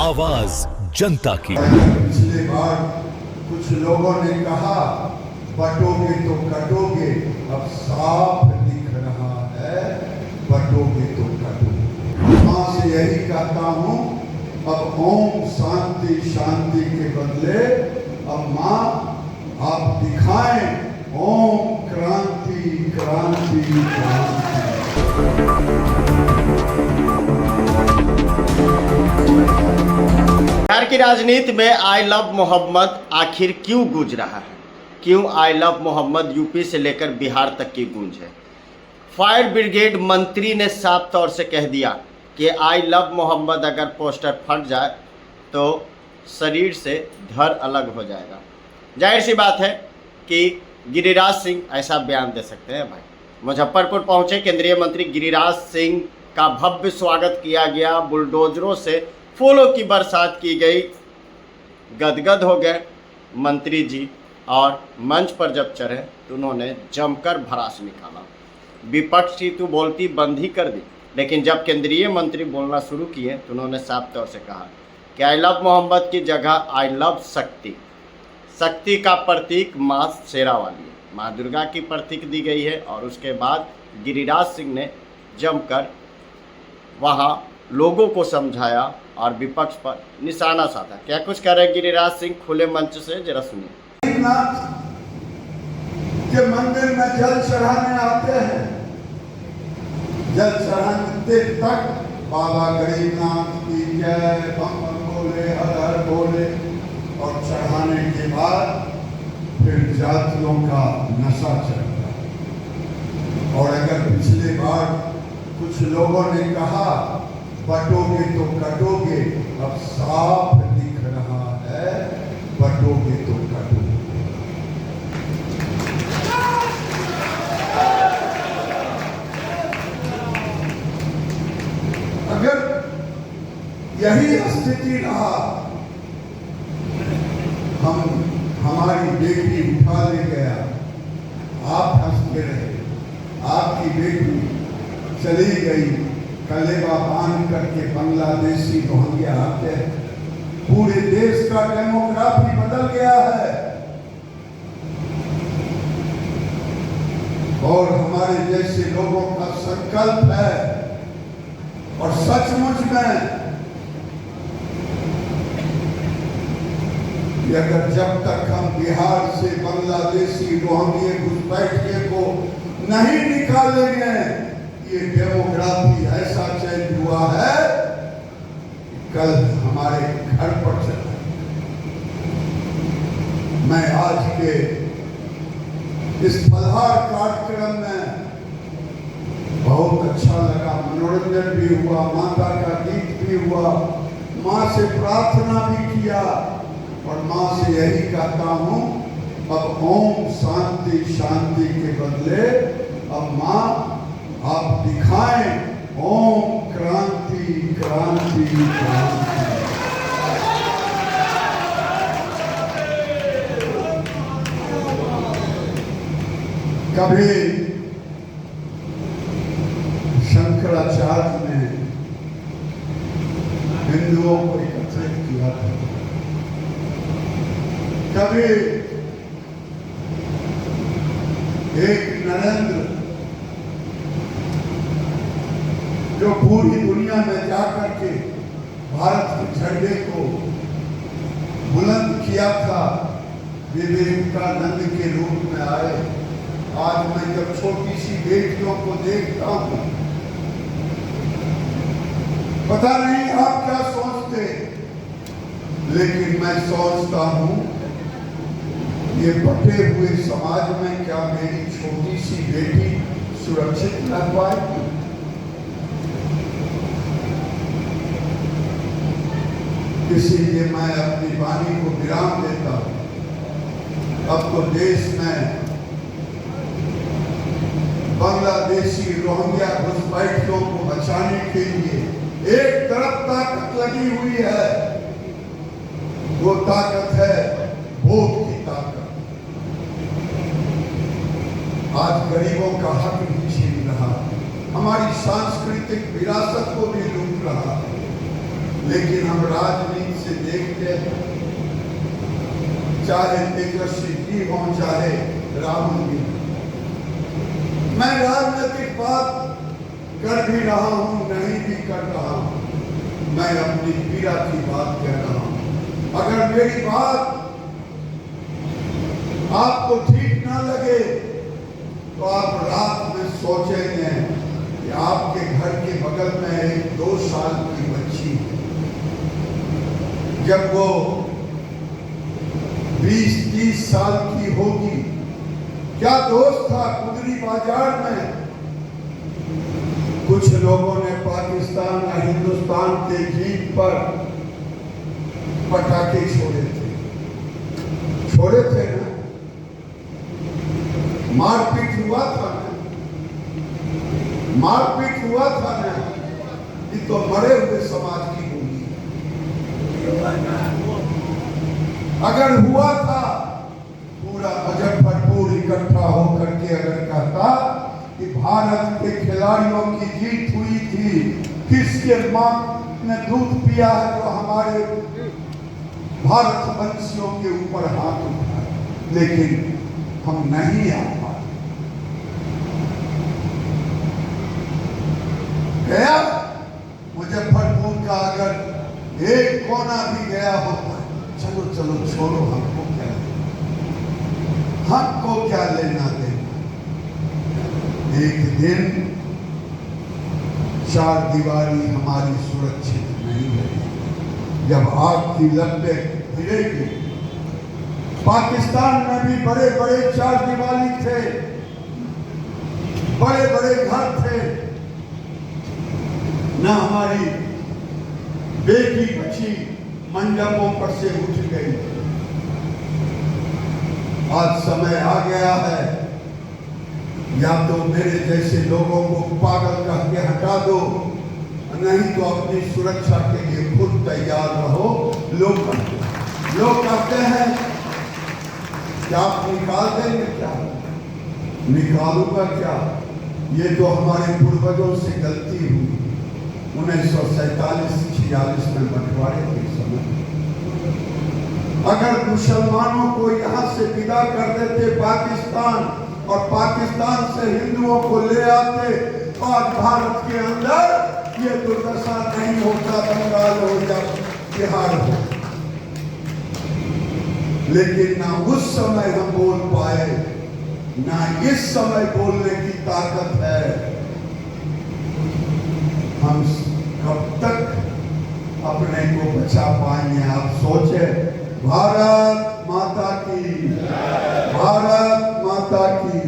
आवाज जनता की। पिछले बार कुछ लोगों ने कहा बटोगे तो कटोगे, अब साफ दिख रहा है बटोगे तो कटोगे। मां से यही कहता हूं, अब ओम शांति शांति के बदले अब मां आप दिखाएं ओम क्रांति क्रांति क्रांति। बिहार की राजनीति में आई लव मोहम्मद आखिर क्यों गूंज रहा है? क्यों आई लव मोहम्मद यूपी से लेकर बिहार तक की गूंज है? फायर ब्रिगेड मंत्री ने साफ तौर से कह दिया कि आई लव मोहम्मद अगर पोस्टर फट जाए तो शरीर से धड़ अलग हो जाएगा। जाहिर सी बात है कि गिरिराज सिंह ऐसा बयान दे सकते हैं। भाई मुजफ्फरपुर पहुंचे केंद्रीय मंत्री गिरिराज सिंह का भव्य स्वागत किया गया, बुलडोजरों से फूलों की बरसात की गई, गदगद हो गए मंत्री जी और मंच पर जब चढ़े तो उन्होंने जमकर भड़ास निकाला। विपक्ष की तो बोलती बंद ही कर दी, लेकिन जब केंद्रीय मंत्री बोलना शुरू किए तो उन्होंने साफ तौर से कहा कि आई लव मोहम्मद की जगह आई लव शक्ति। शक्ति का प्रतीक माँ शेरावाली है, माँ दुर्गा की प्रतीक दी गई है। और उसके बाद गिरिराज सिंह ने जमकर वहाँ लोगों को समझाया और विपक्ष पर निशाना साधा। क्या कुछ कह रहे गिरिराज सिंह खुले मंच से, जरा सुनिए। के मंदिर में जल चढ़ाने आते हैं, जल चढ़ाने तक बाबा गरीबनाथ की जय बम बम बोले, हर हर बोले, और चढ़ाने के बाद फिर जातियों का नशा चढ़ता। और अगर पिछले बार कुछ लोगों ने कहा बटोगे तो कटोगे, अब साफ दिख रहा है बटोगे तो कटोगे। अगर यही स्थिति रहा, हमारी बेटी उठा ले गया, आप हंसते रहे, आपकी बेटी चली गई, कलेवा बांध करके बांग्लादेशी रोहिंग्या आते हैं। पूरे देश का डेमोग्राफी बदल गया है और हमारे जैसे लोगों का संकल्प है और सचमुच में अगर जब तक हम बिहार से बांग्लादेशी रोहिंग्या घुसपैठिए को नहीं निकालेंगे, ये डेमोग्राफी ऐसा चेंज हुआ है कल हमारे घर पर चला। मैं आज के इस फलहार कार्यक्रम में बहुत अच्छा लगा, मनोरंजन भी हुआ, माता का गीत भी हुआ, माँ से प्रार्थना भी किया और माँ से यही कहता हूँ, अब ओम शांति शांति के बदले अब माँ आप दिखाएं ओम क्रांति क्रांति क्रांति। कभी शंकराचार्य ने हिंदुओं को एकत्रित किया था, कभी एक नरेंद्र जो पूरी दुनिया में जाकर के भारत के झंडे को बुलंद किया था, विवेकानंद के रूप में आए। आज मैं जब छोटी सी बेटियों को देखता हूं, पता नहीं आप क्या सोचते, लेकिन मैं सोचता हूं ये बटे हुए समाज में क्या मेरी छोटी सी बेटी सुरक्षित रह पाएगी? इसीलिए मैं अपनी वाणी को विराम देता हूं। अब तो देश में बांग्लादेशी रोहिंग्या घुसपैठियों को बचाने के लिए एक तरफ ताकत लगी हुई है, वो ताकत है वोट की ताकत। आज गरीबों का हक भी छीन रहा, हमारी सांस्कृतिक विरासत को भी लूट रहा। लेकिन हम राजनीति से देखते हैं, चाहे तेजस्वी जी हों चाहे राहुल जी, मैं राजनीतिक बात कर भी रहा हूं, नहीं भी कर रहा हूं, मैं अपनी पीड़ा की बात कह रहा हूं। अगर मेरी बात आपको ठीक ना लगे तो आप रात में सोचेंगे कि आपके घर के बगल में एक 2 साल की बच्ची है, जब वो 20-30 साल की होगी, क्या दोस्त था कुदरी बाजार में कुछ लोगों ने पाकिस्तान और हिंदुस्तान के जीत पर पटाखे छोड़े थे ना, मारपीट हुआ था ना, ये तो मरे हुए समाज की होगी। अगर हुआ था, पूरा मुजफ्फरपुर इकट्ठा होकर के अगर कहता कि भारत के खिलाड़ियों की जीत हुई थी, किसके मां ने दूध पिया है जो हमारे भारत वंशियों के ऊपर हाथ उठाए, लेकिन हम नहीं आ पाए। गया मुजफ्फरपुर का अगर एक कोना भी गया होता, चलो चलो छोड़ो, हमको क्या लेना देना। एक दिन चार दीवारी हमारी सुरक्षित नहीं है। जब आग की लपटें गिरेगी, पाकिस्तान में भी बड़े बड़े चार दीवारी थे, बड़े बड़े घर थे, न हमारी बेटी बची मंडपों पर से उठ गई। आज समय आ गया है, या तो मेरे जैसे लोगों को पागल कह के हटा दो, नहीं तो अपनी सुरक्षा के लिए खुद तैयार रहो। लोग कहते हैं कि आप निकाल देंगे, क्या निकालूंगा क्या? ये तो हमारे पूर्वजों से गलती हुई 1947-46 में बंटवारे के समय। अगर मुसलमानों को यहाँ से विदा कर देते पाकिस्तान और पाकिस्तान से हिंदुओं को ले आते, आज भारत के अंदर ये दुर्दशा नहीं होता, बंगाल हो या बिहार हो। लेकिन ना उस समय हम बोल पाए, ना इस समय बोलने की ताकत है। हम कब तक अपने को बचा पाएंगे? आप सोचे। भारत माता की, भारत माता की।